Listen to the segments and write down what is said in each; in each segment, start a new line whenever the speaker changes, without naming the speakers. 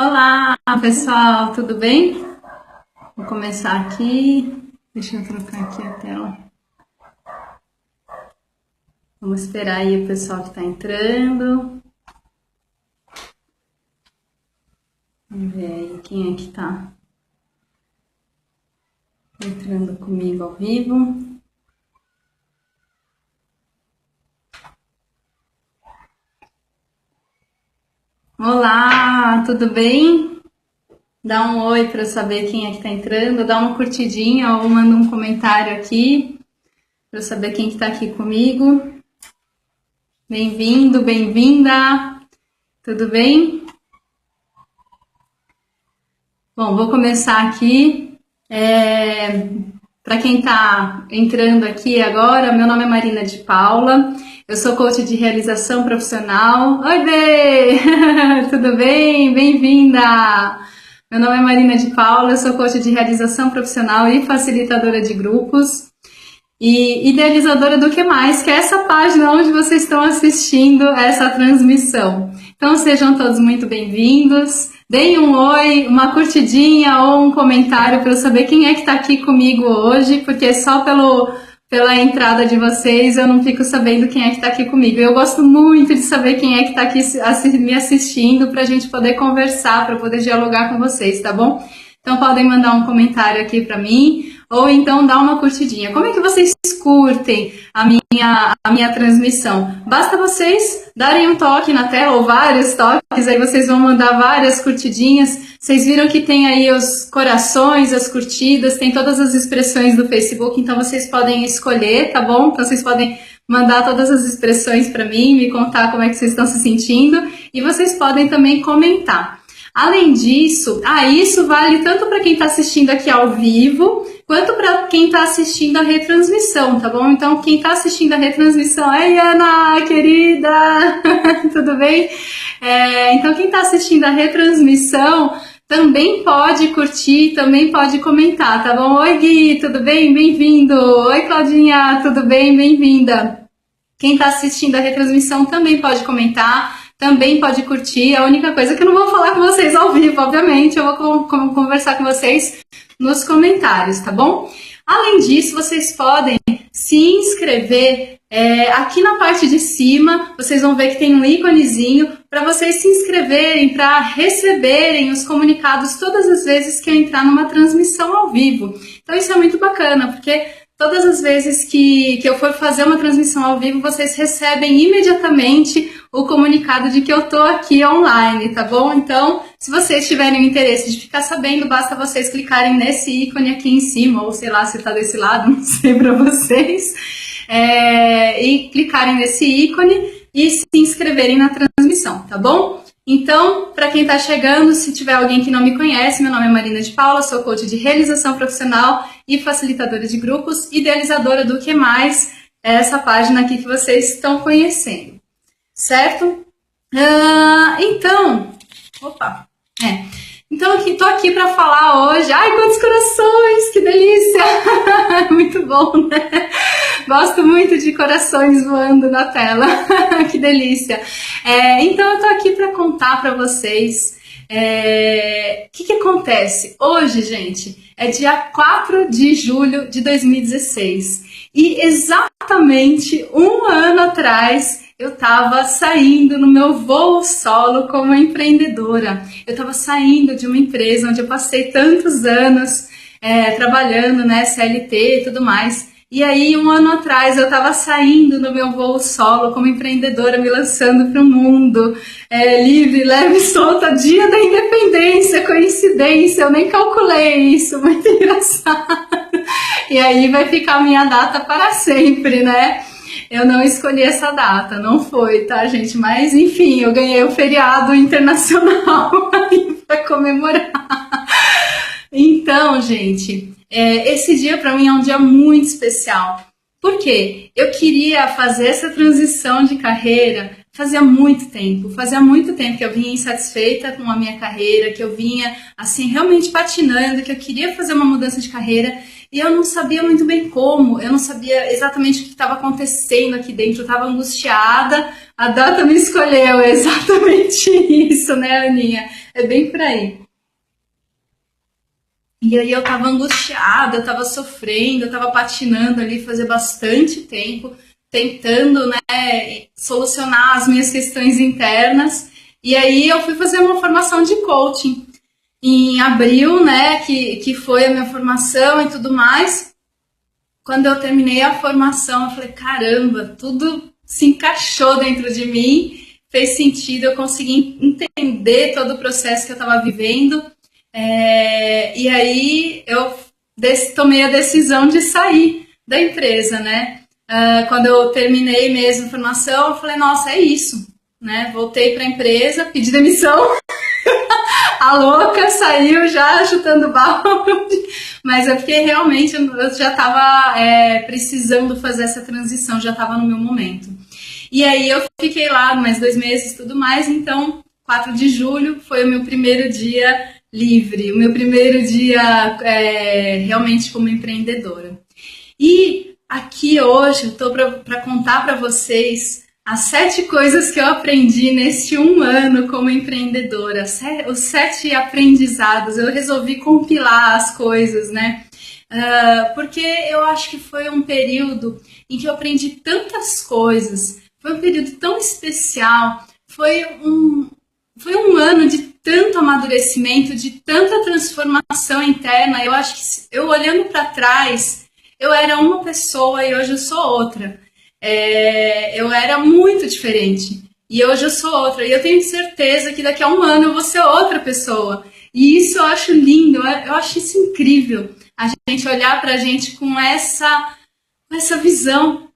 Olá, pessoal, tudo bem? Vou começar aqui. Deixa eu trocar aqui a tela. Vamos esperar aí o pessoal que está entrando. Vamos ver aí quem é que está entrando comigo ao vivo. Olá, tudo bem? Dá um oi para eu saber quem é que está entrando. Dá uma curtidinha ou manda um comentário aqui para eu saber quem que está aqui comigo. Bem-vindo, bem-vinda. Tudo bem? Bom, vou começar aqui. Para quem está entrando aqui agora, meu nome é Marina de Paula, eu sou coach de realização profissional. Oi, Bê! Tudo bem? Bem-vinda! Meu nome é Marina de Paula, eu sou coach de realização profissional e facilitadora de grupos e idealizadora do Que Mais, que é essa página onde vocês estão assistindo essa transmissão. Então sejam todos muito bem-vindos. Deem um oi, uma curtidinha ou um comentário para eu saber quem é que está aqui comigo hoje, porque só pela entrada de vocês eu não fico sabendo quem é que está aqui comigo. Eu gosto muito de saber quem é que está aqui me assistindo para a gente poder conversar, para poder dialogar com vocês, tá bom? Então podem mandar um comentário aqui para mim ou então dar uma curtidinha. Como é que vocês curtem a minha transmissão? Basta vocês darem um toque na tela ou vários toques, aí vocês vão mandar várias curtidinhas. Vocês viram que tem aí os corações, as curtidas, tem todas as expressões do Facebook, então vocês podem escolher, tá bom? Então vocês podem mandar todas as expressões para mim, me contar como é que vocês estão se sentindo e vocês podem também comentar. Além disso, isso vale tanto para quem está assistindo aqui ao vivo, quanto para quem está assistindo a retransmissão, tá bom? Então, quem está assistindo a retransmissão, ei, Ana, querida, tudo bem? Então, quem está assistindo a retransmissão também pode curtir, também pode comentar, tá bom? Oi, Gui, tudo bem? Bem-vindo! Oi, Claudinha, tudo bem? Bem-vinda! Quem está assistindo a retransmissão também pode comentar, também pode curtir. A única coisa é que eu não vou falar com vocês ao vivo, obviamente, eu vou conversar com vocês nos comentários, tá bom? Além disso, vocês podem se inscrever aqui na parte de cima, vocês vão ver que tem um íconezinho para vocês se inscreverem, para receberem os comunicados todas as vezes que eu entrar numa transmissão ao vivo. Então isso é muito bacana, porque todas as vezes que eu for fazer uma transmissão ao vivo, vocês recebem imediatamente o comunicado de que eu tô aqui online, tá bom? Então, se vocês tiverem o interesse de ficar sabendo, basta vocês clicarem nesse ícone aqui em cima, ou sei lá se tá desse lado, não sei pra vocês, e clicarem nesse ícone e se inscreverem na transmissão, tá bom? Então, para quem está chegando, se tiver alguém que não me conhece, meu nome é Marina de Paula, sou coach de realização profissional e facilitadora de grupos, idealizadora do Que Mais, essa página aqui que vocês estão conhecendo, certo? Então, tô aqui para falar hoje. Ai, quantos corações, que delícia! Muito bom, né? Gosto muito de corações voando na tela, que delícia! Então eu tô aqui para contar para vocês o que acontece. Hoje, gente, é dia 4 de julho de 2016 e exatamente um ano atrás eu estava saindo no meu voo solo como empreendedora. Eu estava saindo de uma empresa onde eu passei tantos anos trabalhando, né, CLT e tudo mais. E aí, um ano atrás, eu estava saindo no meu voo solo como empreendedora, me lançando para o mundo, livre, leve e solta, dia da independência, coincidência, eu nem calculei isso, muito engraçado. E aí vai ficar a minha data para sempre, né? Eu não escolhi essa data, não foi, tá, gente? Mas, enfim, eu ganhei o feriado internacional para comemorar. Então, gente, esse dia para mim é um dia muito especial. Por quê? Eu queria fazer essa transição de carreira fazia muito tempo que eu vinha insatisfeita com a minha carreira, que eu vinha, assim, realmente patinando, que eu queria fazer uma mudança de carreira e eu não sabia muito bem como, eu não sabia exatamente o que estava acontecendo aqui dentro, eu estava angustiada, a data me escolheu, é exatamente isso, né, Aninha? É bem por aí. E aí eu tava angustiada, eu tava sofrendo, eu tava patinando ali fazia bastante tempo, tentando, né, solucionar as minhas questões internas. E aí eu fui fazer uma formação de coaching em abril, né, que foi a minha formação e tudo mais. Quando eu terminei a formação, eu falei, caramba, tudo se encaixou dentro de mim, fez sentido, eu consegui entender todo o processo que eu estava vivendo. E aí eu tomei a decisão de sair da empresa, né? Quando eu terminei mesmo a formação, eu falei, nossa, é isso, né? Voltei para a empresa, pedi demissão, a louca saiu já chutando balde, mas é porque realmente eu já estava precisando fazer essa transição, já estava no meu momento. E aí eu fiquei lá mais 2 meses e tudo mais, então 4 de julho foi o meu primeiro dia livre, o meu primeiro dia realmente como empreendedora. E aqui hoje eu estou para contar para vocês as 7 coisas que eu aprendi neste 1 ano como empreendedora, os 7 aprendizados. Eu resolvi compilar as coisas, né? Porque eu acho que foi um período em que eu aprendi tantas coisas, foi um período tão especial, foi um ano de tanto amadurecimento, de tanta transformação interna. Eu acho que eu olhando para trás, eu era uma pessoa e hoje eu sou outra. Eu era muito diferente e hoje eu sou outra. E eu tenho certeza que daqui a 1 ano eu vou ser outra pessoa. E isso eu acho lindo, eu acho isso incrível. A gente olhar para a gente com essa visão.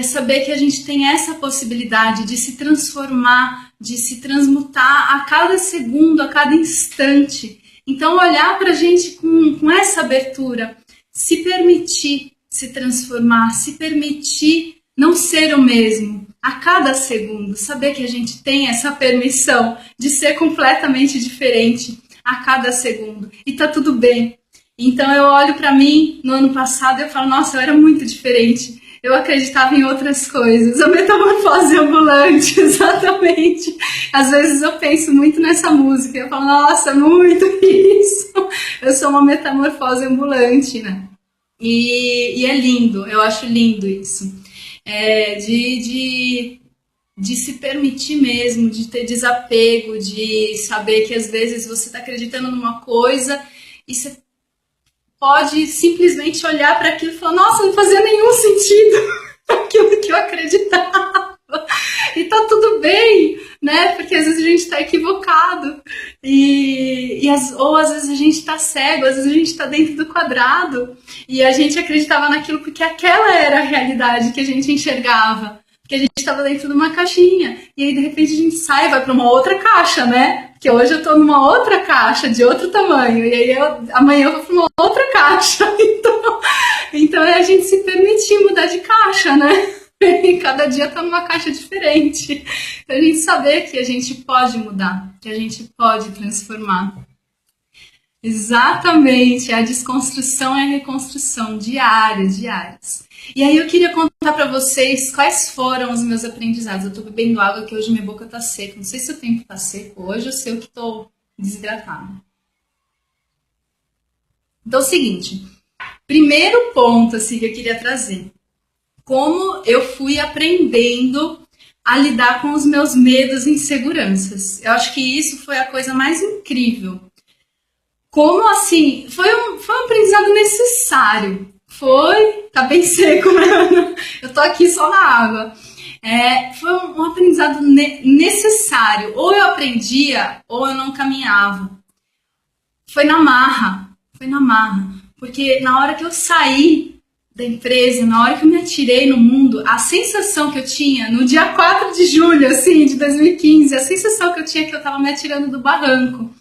Saber que a gente tem essa possibilidade de se transformar, de se transmutar a cada segundo, a cada instante. Então, olhar para a gente com essa abertura, se permitir se transformar, se permitir não ser o mesmo a cada segundo, saber que a gente tem essa permissão de ser completamente diferente a cada segundo. E tá tudo bem. Então, eu olho para mim no ano passado e eu falo, nossa, eu era muito diferente. Eu acreditava em outras coisas. A metamorfose ambulante, exatamente. Às vezes eu penso muito nessa música. Eu falo, nossa, muito isso. Eu sou uma metamorfose ambulante, né? E é lindo, eu acho lindo isso. De se permitir mesmo, de ter desapego, de saber que às vezes você está acreditando numa coisa e você pode simplesmente olhar para aquilo e falar, nossa, não fazia nenhum sentido aquilo que eu acreditava. E tá tudo bem, né? Porque às vezes a gente está equivocado. Ou às vezes a gente está cego, às vezes a gente está dentro do quadrado. E a gente acreditava naquilo porque aquela era a realidade que a gente enxergava. Porque a gente estava dentro de uma caixinha. E aí, de repente, a gente sai e vai para uma outra caixa, né? Porque hoje eu estou numa outra caixa, de outro tamanho. E aí, amanhã eu vou para uma outra caixa. Então é a gente se permitir mudar de caixa, né? E cada dia tá numa caixa diferente. Então, a gente saber que a gente pode mudar, que a gente pode transformar. Exatamente, a desconstrução e a reconstrução diárias. E aí eu queria contar para vocês quais foram os meus aprendizados. Eu tô bebendo água que hoje minha boca tá seca. Não sei se o tempo tá seco hoje ou se eu que tô desidratada. Então é o seguinte, primeiro ponto assim, que eu queria trazer. Como eu fui aprendendo a lidar com os meus medos e inseguranças. Eu acho que isso foi a coisa mais incrível. Como assim? Foi um aprendizado necessário. Tá bem seco, né? Eu tô aqui só na água. Foi um aprendizado necessário. Ou eu aprendia, ou eu não caminhava. Foi na marra. Porque na hora que eu saí da empresa, na hora que eu me atirei no mundo, a sensação que eu tinha no dia 4 de julho, assim, de 2015, a sensação que eu tinha que eu tava me atirando do barranco.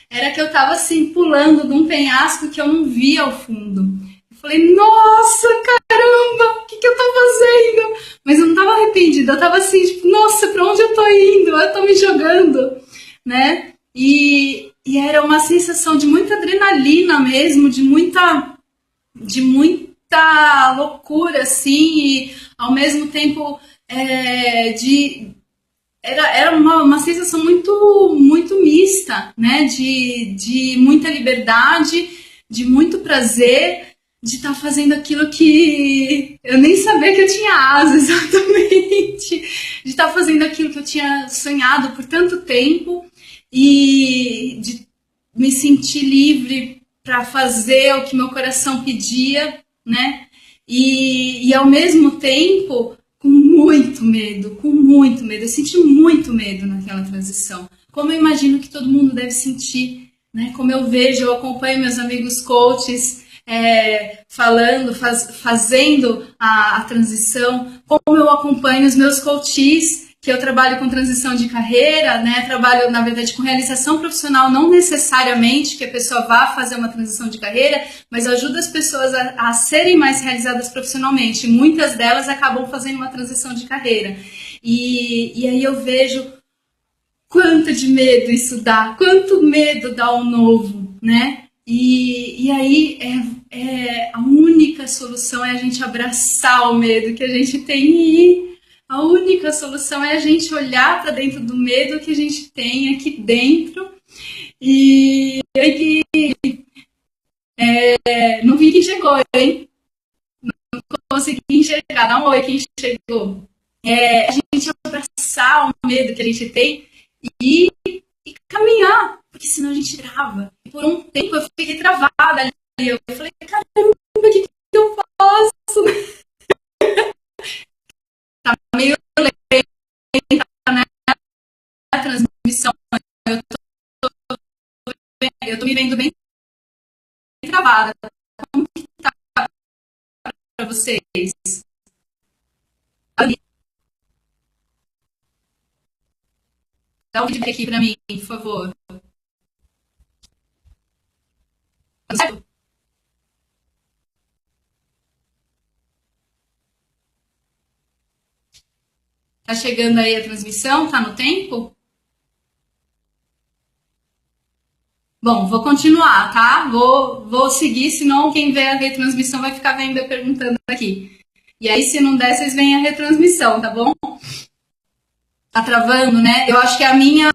Era que eu tava assim, pulando de um penhasco que eu não via ao fundo. Falei, nossa, caramba, o que que eu tô fazendo? Mas eu não tava arrependida, eu tava assim, tipo, nossa, pra onde eu tô indo? Eu tô me jogando, né? E era uma sensação de muita adrenalina mesmo, de muita loucura, assim, e ao mesmo tempo era uma sensação muito mista, né? De muita liberdade, de muito prazer, de estar fazendo aquilo que eu nem sabia que eu tinha asa exatamente, de estar fazendo aquilo que eu tinha sonhado por tanto tempo e de me sentir livre para fazer o que meu coração pedia, né? E ao mesmo tempo com muito medo, com muito medo. Eu senti muito medo naquela transição. Como eu imagino que todo mundo deve sentir, né? Como eu vejo, eu acompanho meus amigos coaches falando, fazendo a transição, como eu acompanho os meus coaches, que eu trabalho com transição de carreira, né? Trabalho, na verdade, com realização profissional, não necessariamente que a pessoa vá fazer uma transição de carreira, mas ajuda as pessoas a serem mais realizadas profissionalmente. Muitas delas acabam fazendo uma transição de carreira. E aí eu vejo quanto de medo isso dá, quanto medo dá ao novo, né? E aí a única solução é a gente abraçar o medo que a gente tem e ir. A única solução é a gente olhar para dentro do medo que a gente tem aqui dentro e não vi quem chegou, hein? Não consegui enxergar, dá um oi quem chegou. A gente abraçar o medo que a gente tem e caminhar, porque senão a gente trava. E por um tempo eu fiquei travada ali. Eu falei, caramba, o que eu faço? Tá meio lenta, né? A transmissão. Eu tô me vendo bem travada. Como que tá pra vocês? Dá um feedback aqui pra mim, por favor. Tá certo? Tá chegando aí a transmissão? Tá no tempo? Bom, vou continuar, tá? Vou seguir, senão quem vê a retransmissão vai ficar vendo eu perguntando aqui. E aí, se não der, vocês veem a retransmissão, tá bom? Tá travando, né? Eu acho que a minha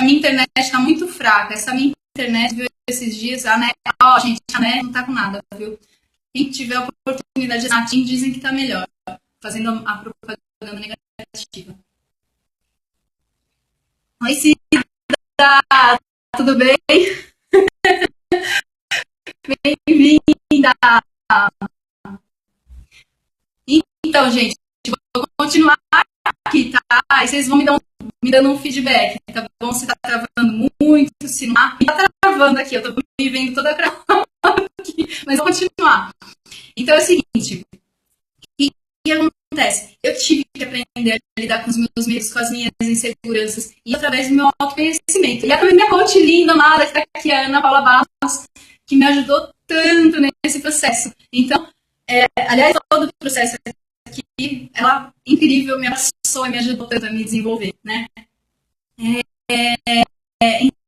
internet tá muito fraca. Essa minha internet, viu, esses dias, a net, ó, gente, a net não tá com nada, viu? Quem tiver a oportunidade de assistir, dizem que tá melhor, fazendo a propaganda negativa. Oi, Cida, tudo bem? Bem-vinda! Então, gente, vou continuar aqui, tá? Aí vocês vão me dando um feedback, tá bom? Se tá travando muito, se não tá travando aqui, eu tô me vendo toda travada aqui, mas vou continuar. Então é o seguinte, o que acontece? Eu tive que aprender a lidar com os meus medos, com as minhas inseguranças, e através do meu autoconhecimento. E a minha coach linda, amada, que tá aqui, a Ana Paula Barros, que me ajudou tanto nesse processo. Então, aliás, todo o processo aqui, ela incrível, me abraçou e me ajudou tanto a me desenvolver, né?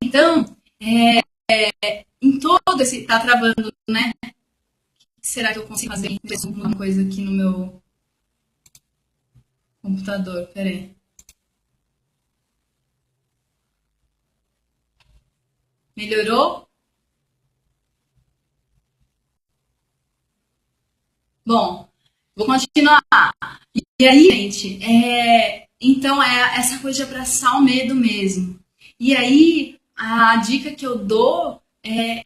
Então, em todo esse tá travando, né? Será que eu consigo fazer uma coisa aqui no meu computador? Peraí. Melhorou? Bom, vou continuar. E aí, gente, então é essa coisa de abraçar o medo mesmo. E aí, a dica que eu dou é,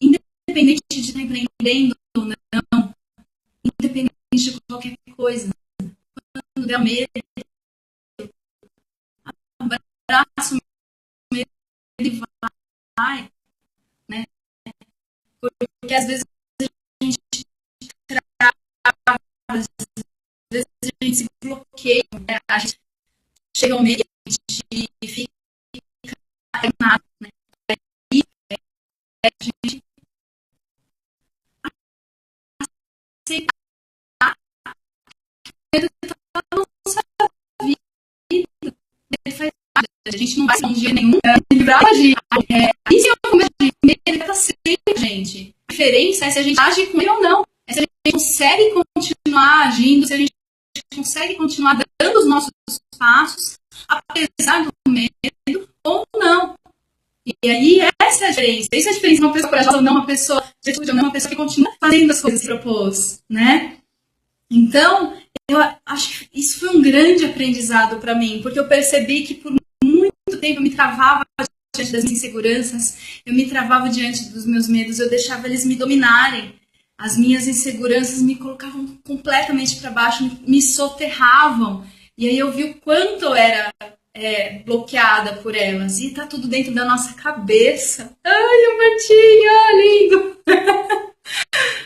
independente de estar empreendendo ou não, independente de qualquer coisa, quando der medo, abraça o medo e vai, né? Porque às vezes a gente trava, às vezes a gente se bloqueia, né? A gente chega ao medo e fica nada, né? E a gente a gente não vai um dia nenhum livrar de e se eu começo a agir, ele tá sempre, gente. A diferença é se a gente age com ele ou não. É se a gente consegue continuar agindo, se a gente consegue continuar dando os nossos passos, apesar do medo ou não. E aí, essa é a diferença. Isso é a diferença de uma pessoa corajosa ou não, uma pessoa de atitude ou não, uma pessoa que continua fazendo as coisas que se propôs, né? Então, eu acho que isso foi um grande aprendizado para mim, porque eu percebi que por muito tempo eu me travava diante das minhas inseguranças, eu me travava diante dos meus medos, eu deixava eles me dominarem. As minhas inseguranças me colocavam completamente para baixo, me soterravam. E aí eu vi o quanto eu era bloqueada por elas. E tá tudo dentro da nossa cabeça. Ai, o Martinho, lindo!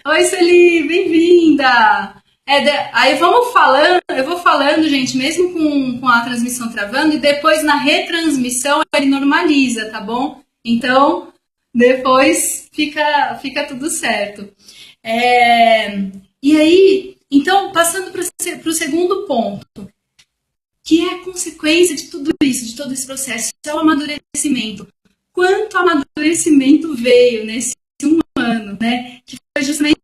Oi, Celi, bem-vinda! Aí vamos falando, eu vou falando, gente, mesmo com a transmissão travando, e depois na retransmissão ele normaliza, tá bom? Então, depois fica tudo certo. E aí, então, passando para o segundo ponto, que é a consequência de tudo isso, de todo esse processo, é o amadurecimento. Quanto amadurecimento veio nesse 1 ano, né? Que foi justamente,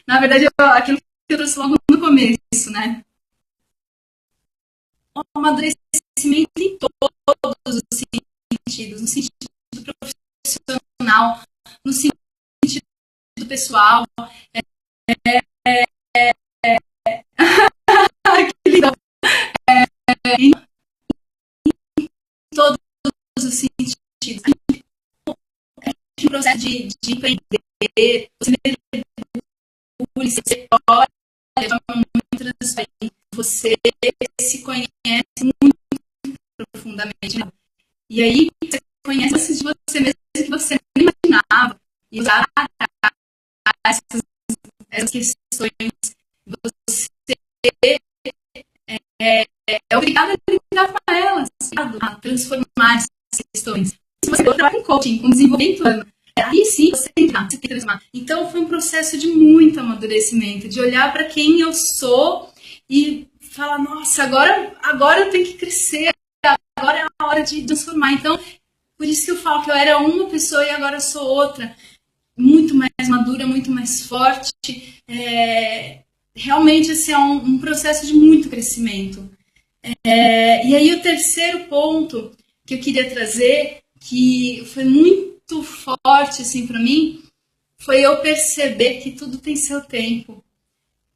na verdade, aquilo que eu trouxe logo no começo, né? O amadurecimento em todos os sentidos, no sentido profissional, no sentido pessoal. Que legal. Em todos os sentidos. O processo de empreender, você mergulha, você olha de forma muito transparente, você se conhece muito profundamente. E aí você conhece de você mesmo que você não imaginava. E usar essas questões, você é obrigado a lidar com elas, a transformar essas questões. Se você trabalha em coaching, com desenvolvimento humano, aí sim você tem que transformar. Então foi um processo de muito amadurecimento, de olhar para quem eu sou e falar, nossa, agora eu tenho que crescer, agora é a hora de transformar. Então, por isso que eu falo que eu era uma pessoa e agora eu sou outra, muito mais madura, muito mais forte. Realmente esse é um processo de muito crescimento. E aí o terceiro ponto que eu queria trazer, que foi muito forte assim, para mim, foi eu perceber que tudo tem seu tempo,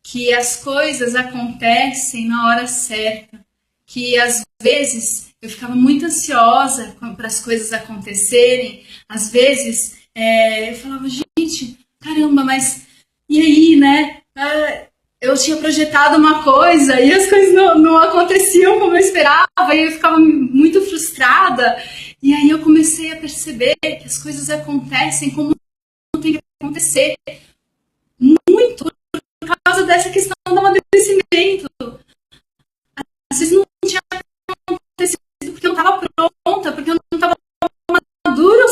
que as coisas acontecem na hora certa, que às vezes eu ficava muito ansiosa para as coisas acontecerem, às vezes eu falava, gente, caramba, mas e aí, né? Eu tinha projetado uma coisa e as coisas não aconteciam como eu esperava, e eu ficava muito frustrada. E aí eu comecei a perceber que as coisas acontecem como tem que acontecer, muito por causa dessa questão do amadurecimento. Às vezes não tinha acontecido porque eu não estava pronta, porque eu não estava madura o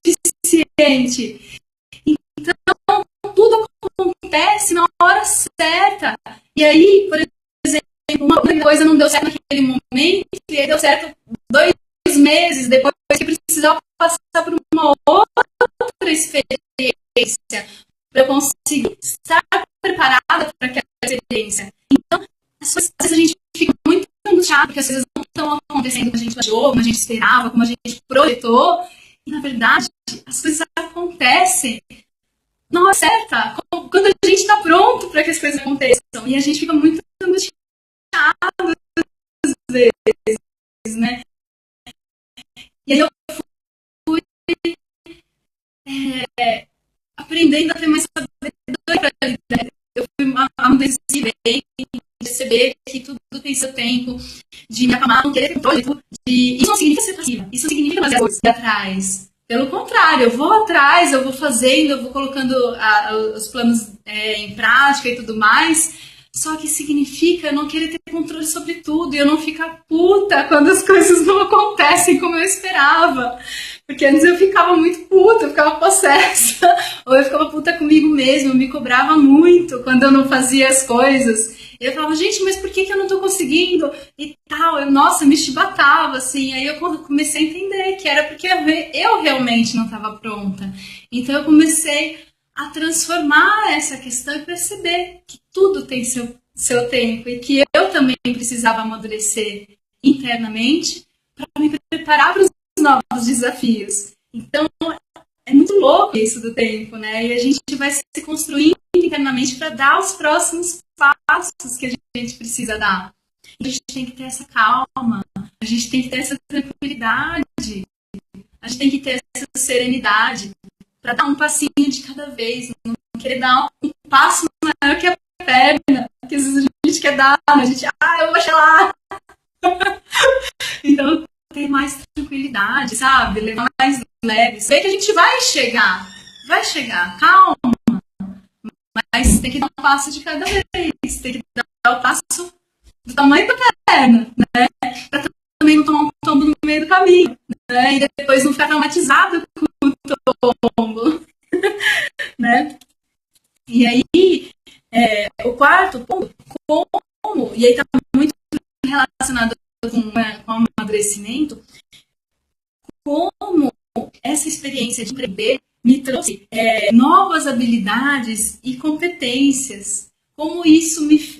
suficiente. Então, tudo acontece na hora certa. E aí, por exemplo, uma coisa não deu certo naquele momento, e aí deu certo 2 meses depois que precisava passar por uma outra experiência para conseguir estar preparada para aquela experiência. Então, às vezes a gente fica muito angustiado porque as coisas não estão acontecendo como a gente planejou, como a gente esperava, como a gente projetou. E, na verdade, as coisas acontecem na hora certa, quando a gente está pronto para que as coisas aconteçam. E a gente fica muito angustiado às vezes, né? E aí eu fui aprendendo a ter mais sabedoria. Eu fui amadurecer bem, perceber que tudo tem seu tempo, de me acalmar, não querer controle, isso não significa ser passiva, isso não significa fazer coisas atrás. Pelo contrário, eu vou atrás, eu vou fazendo, eu vou colocando os planos em prática e tudo mais, só que significa eu não querer ter controle sobre tudo e eu não ficar puta quando as coisas não acontecem como eu esperava. Porque antes eu ficava muito puta, eu ficava possessa, ou eu ficava puta comigo mesma, eu me cobrava muito quando eu não fazia as coisas. E eu falava, gente, mas por que eu não tô conseguindo? E tal, eu, nossa, me chibatava, assim. Aí eu comecei a entender que era porque eu realmente não estava pronta. Então eu comecei a transformar essa questão e perceber que tudo tem seu tempo e que eu também precisava amadurecer internamente para me preparar para os novos desafios. Então, é muito louco isso do tempo, né? E a gente vai se construindo internamente para dar os próximos passos que a gente precisa dar. A gente tem que ter essa calma, a gente tem que ter essa tranquilidade, a gente tem que ter essa serenidade para dar um passinho de cada vez, não querer dar um passo maior que a perna, que às vezes a gente quer dar, a gente, eu vou chegar lá. Então, ter mais tranquilidade, sabe? Levar mais leve. Sei que a gente vai chegar, calma. Mas tem que dar um passo de cada vez, tem que dar o passo do tamanho da perna, né? Pra também não tomar um tombo no meio do caminho, né? E depois não ficar traumatizado com o tombo, né? E aí, o quarto ponto, como, e aí tá muito relacionado com o amadurecimento, como essa experiência de empreender me trouxe novas habilidades e competências. Como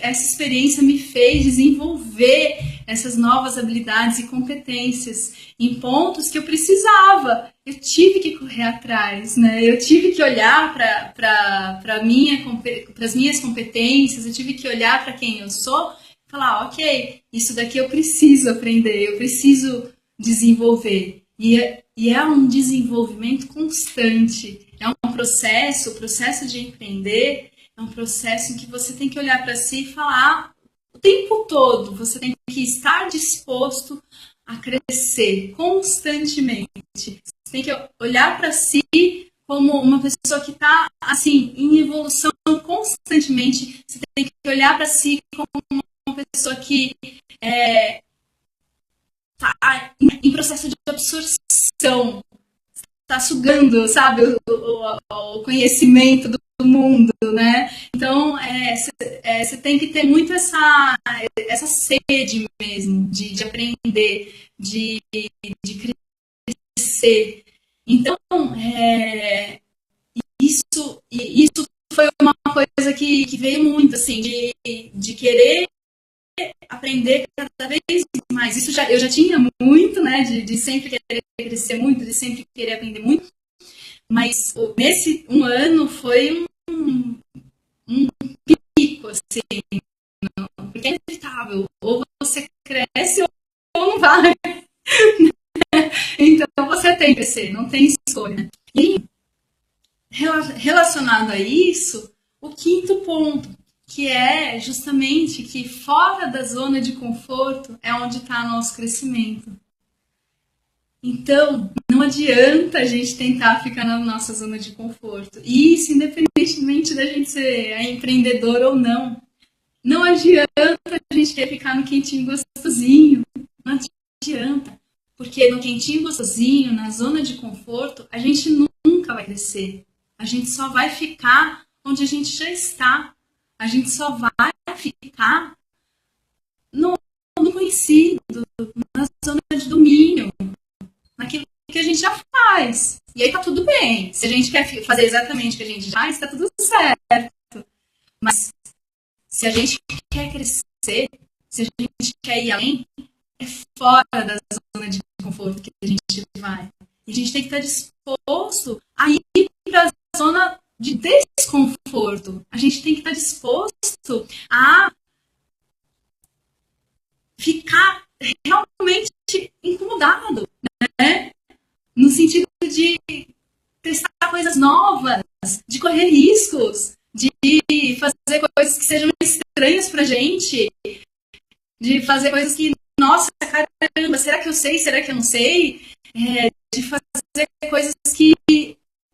essa experiência me fez desenvolver essas novas habilidades e competências em pontos que eu precisava. Eu tive que correr atrás, né? Eu tive que olhar para as minhas competências, eu tive que olhar para quem eu sou e falar, ok, isso daqui eu preciso aprender, eu preciso desenvolver. E é um desenvolvimento constante, é um processo, o processo de empreender é um processo em que você tem que olhar para si e falar o tempo todo, você tem que estar disposto a crescer constantemente. Você tem que olhar para si como uma pessoa que está assim, em evolução constantemente, você tem que olhar para si como uma pessoa que está em processo de absorção, está sugando, sabe, o conhecimento do mundo, né? Então, você tem que ter muito essa sede mesmo de aprender, de crescer. Então, isso foi uma coisa que veio muito, assim, de querer aprender cada vez mais. Eu já tinha muito, né, de sempre querer crescer muito, de sempre querer aprender muito, mas nesse um ano foi um pico, assim, porque é inevitável, ou você cresce ou não vai. Então você tem que crescer, não tem escolha. E relacionado a isso, o quinto ponto, que é justamente que fora da zona de conforto é onde está nosso crescimento. Então, não adianta a gente tentar ficar na nossa zona de conforto. E isso, independentemente da gente ser empreendedor ou não. Não adianta a gente querer ficar no quentinho gostosinho. Não adianta. Porque no quentinho gostosinho, na zona de conforto, a gente nunca vai crescer. A gente só vai ficar onde a gente já está. A gente só vai ficar no conhecido, na zona de domínio, naquilo que a gente já faz. E aí tá tudo bem. Se a gente quer fazer exatamente o que a gente faz, tá tudo certo. Mas se a gente quer crescer, se a gente quer ir além, é fora da zona de conforto que a gente vai. E a gente tem que estar disposto a ir para a zona de desconforto. A gente tem que estar disposto a ficar realmente incomodado, né? No sentido de testar coisas novas, de correr riscos, de fazer coisas que sejam estranhas pra gente, de fazer coisas que, nossa, caramba, será que eu sei, será que eu não sei? De fazer coisas que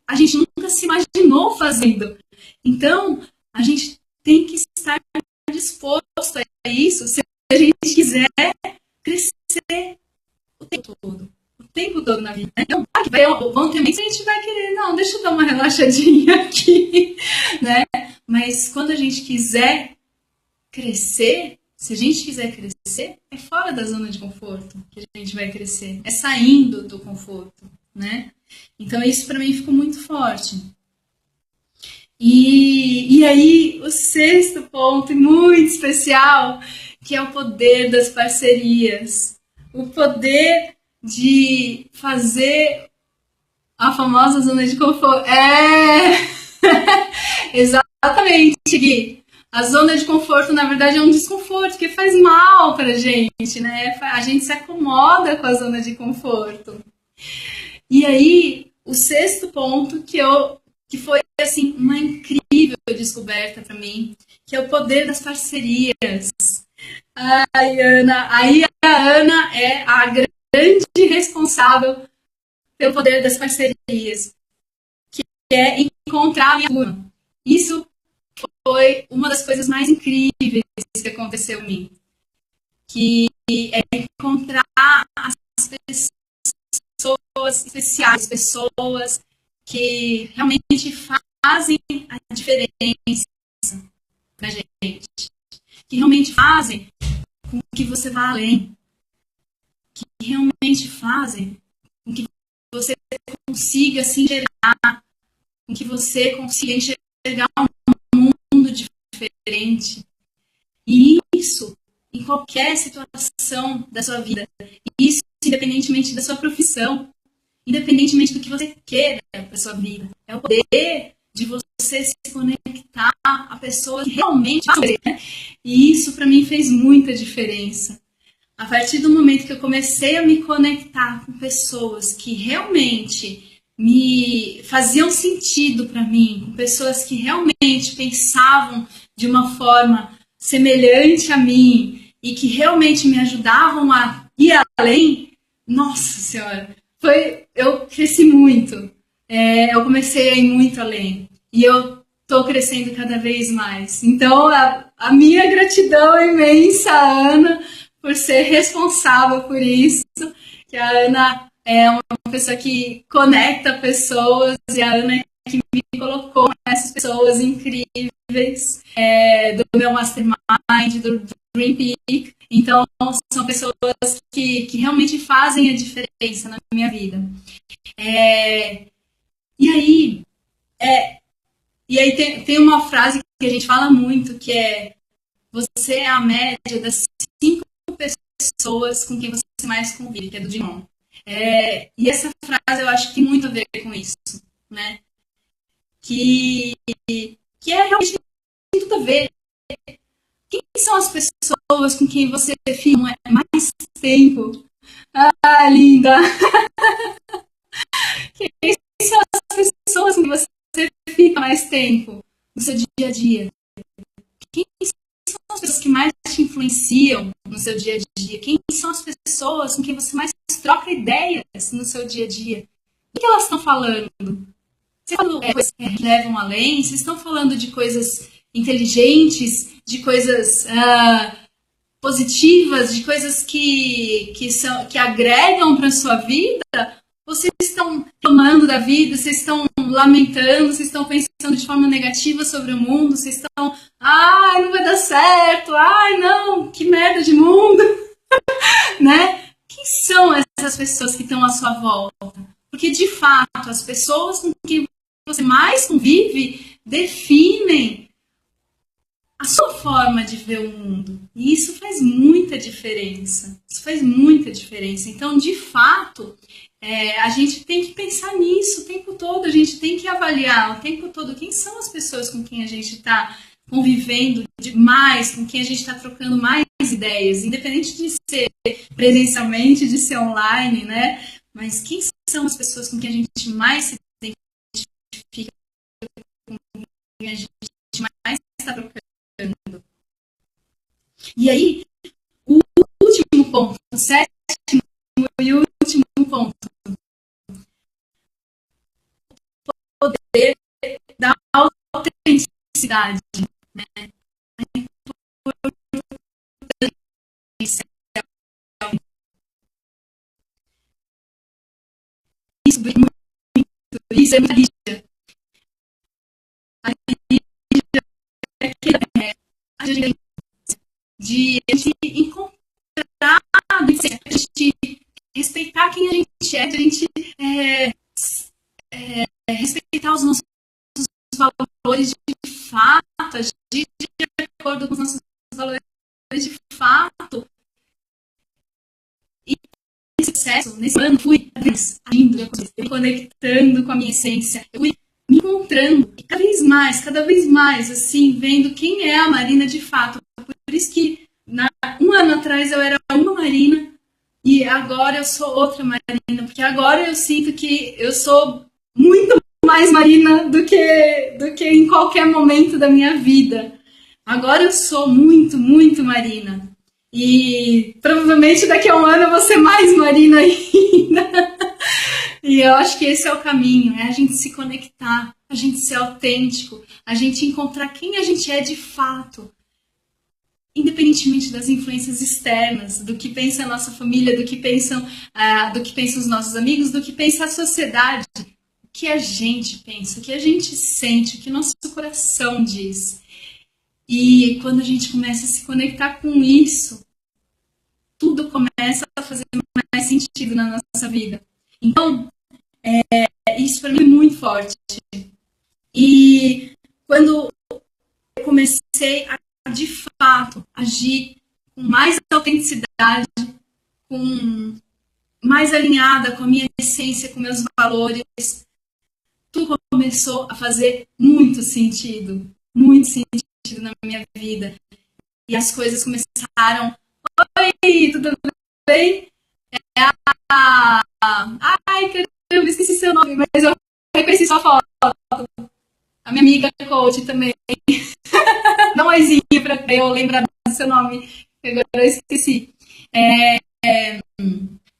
a gente nunca se imaginou fazendo. Então, a gente tem que estar disposto a isso se a gente quiser crescer o tempo todo. O tempo todo na vida. Né? Então, vão ter momentos que a gente vai querer, não, deixa eu dar uma relaxadinha aqui, né? Mas quando a gente quiser crescer, se a gente quiser crescer, é fora da zona de conforto que a gente vai crescer, é saindo do conforto, né? Então isso para mim ficou muito forte. E aí o sexto ponto, muito especial, que é o poder das parcerias, o poder de fazer a famosa zona de conforto. Exatamente, Gui. A zona de conforto, na verdade, é um desconforto que faz mal pra gente, né? A gente se acomoda com a zona de conforto. E aí, o sexto ponto que foi assim uma incrível descoberta para mim, que é o poder das parcerias. Ai, Ana, aí a Ana é a grande responsável pelo poder das parcerias, que é encontrar a minha turma. Isso foi uma das coisas mais incríveis que aconteceu em mim, que é encontrar as pessoas especiais, pessoas que realmente fazem a diferença pra gente, que realmente fazem com que você vá além, que realmente fazem com que você consiga se enxergar, com que você consiga enxergar um mundo diferente. E isso em qualquer situação da sua vida. Isso independentemente da sua profissão, independentemente do que você queira para sua vida. É o poder de você se conectar a pessoas que realmente fazem, né? E isso para mim fez muita diferença. A partir do momento que eu comecei a me conectar com pessoas que realmente me faziam sentido para mim, com pessoas que realmente pensavam de uma forma semelhante a mim e que realmente me ajudavam a ir além, nossa senhora, eu cresci muito. Eu comecei a ir muito além e eu estou crescendo cada vez mais. Então a minha gratidão é imensa, Ana, por ser responsável por isso, que a Ana é uma pessoa que conecta pessoas e a Ana é que me colocou essas pessoas incríveis do meu mastermind, do Dream Peak. Então, são pessoas que realmente fazem a diferença na minha vida. E aí, tem uma frase que a gente fala muito, que é: você é a média das 5 pessoas com quem você mais convive, que é do Dimon. E essa frase eu acho que tem muito a ver com isso, né? Que é realmente tudo a ver. Quem são as pessoas com quem você fica mais tempo? Ah, linda! Quem são as pessoas com quem você fica mais tempo no seu dia a dia? Quem são as pessoas que mais te influenciam no seu dia a dia? Quem são as pessoas com quem você mais troca ideias no seu dia a dia? O que elas estão falando? Vocês estão falando de coisas que levam além? Vocês estão falando de coisas inteligentes, de coisas positivas, de coisas que agregam para a sua vida? Vocês estão reclamando da vida, vocês estão lamentando, vocês estão pensando de forma negativa sobre o mundo, vocês estão, ai, não vai dar certo, ai, não, que merda de mundo, né? Quem são essas pessoas que estão à sua volta? Porque, de fato, as pessoas com quem você mais convive definem a sua forma de ver o mundo. E isso faz muita diferença. Isso faz muita diferença. Então, de fato, a gente tem que pensar nisso o tempo todo. A gente tem que avaliar o tempo todo quem são as pessoas com quem a gente está convivendo mais, com quem a gente está trocando mais ideias, independente de ser presencialmente, de ser online, né? Mas quem são as pessoas com quem a gente mais se identifica, com quem a gente mais está trocando? E aí, o último ponto, o sétimo e último ponto, poder da autenticidade, né? isso, isso é muito Lígia. A Lígia é a gente encontrar, de a gente respeitar quem a gente é, de a gente respeitar os nossos valores de fato, agir de acordo com os nossos valores de fato. E nesse processo, nesse ano, fui agindo, me conectando com a minha essência, eu fui me encontrando cada vez mais, assim, vendo quem é a Marina de fato. Por isso que um ano atrás eu era uma Marina e agora eu sou outra Marina, porque agora eu sinto que eu sou muito mais Marina do que em qualquer momento da minha vida. Agora eu sou muito, muito Marina. E provavelmente daqui a um ano eu vou ser mais Marina ainda. E eu acho que esse é o caminho, é a gente se conectar, a gente ser autêntico, a gente encontrar quem a gente é de fato, independentemente das influências externas, do que pensa a nossa família, do que pensam os nossos amigos, do que pensa a sociedade, o que a gente pensa, o que a gente sente, o que nosso coração diz. E quando a gente começa a se conectar com isso, tudo começa a fazer mais sentido na nossa vida. Então, isso para mim é muito forte. E quando eu comecei a, de fato, agir com mais autenticidade, com mais alinhada com a minha essência, com meus valores, tudo começou a fazer muito sentido na minha vida. E as coisas começaram. Oi, tudo bem? Ai, caramba, esqueci seu nome, mas eu reconheci sua foto. A minha amiga coach também. Dá um oizinho pra eu lembrar do seu nome, que agora eu esqueci.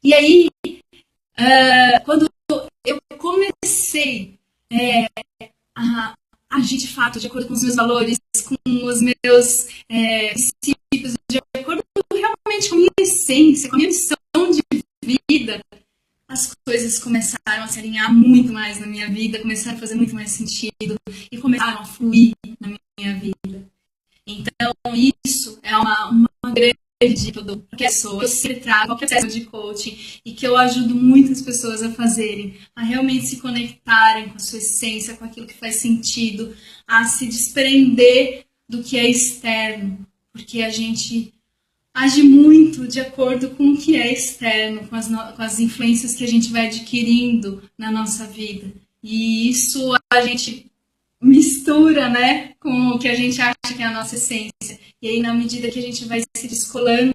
E aí, quando eu comecei a agir de fato, de acordo com os meus valores, com os meus princípios, de acordo realmente com a minha essência, com a minha missão de vida, as coisas começaram a se alinhar muito mais na minha vida, começaram a fazer muito mais sentido e começaram a fluir na minha vida. Então, isso é uma grande dica que eu dou para qualquer pessoa, eu sempre trago qualquer processo de coaching e que eu ajudo muitas pessoas a fazerem, a realmente se conectarem com a sua essência, com aquilo que faz sentido, a se desprender do que é externo, porque a gente age muito de acordo com o que é externo, com as influências que a gente vai adquirindo na nossa vida. E isso a gente mistura, né, com o que a gente acha que é a nossa essência. E aí, na medida que a gente vai se descolando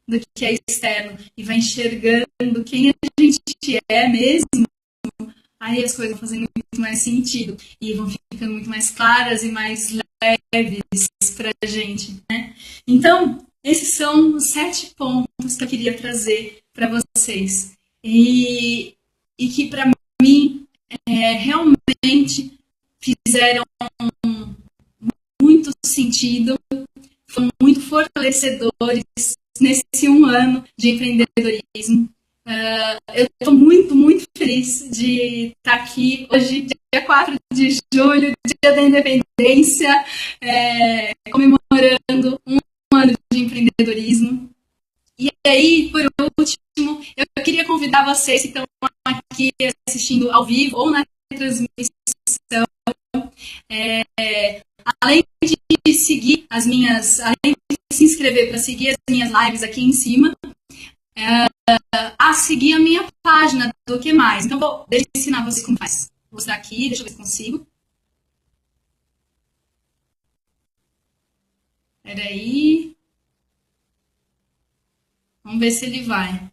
do que é externo e vai enxergando quem a gente é mesmo, aí as coisas vão fazendo muito mais sentido e vão ficando muito mais claras e mais leves pra gente, né? Então, esses são os 7 pontos que eu queria trazer para vocês. E que para mim realmente fizeram muito sentido, foram muito fortalecedores nesse um ano de empreendedorismo. Eu estou muito, muito feliz de estar aqui hoje, dia 4 de julho, dia da independência, comemorando um ano de empreendedorismo. E aí, por último, eu queria convidar vocês que estão aqui assistindo ao vivo ou na transmissão, além de seguir além de se inscrever para seguir as minhas lives aqui em cima, a seguir a minha página do Que Mais. Então, deixa eu ensinar vocês como faz. Vou mostrar aqui, deixa eu ver se consigo. Espera aí. Vamos ver se ele vai.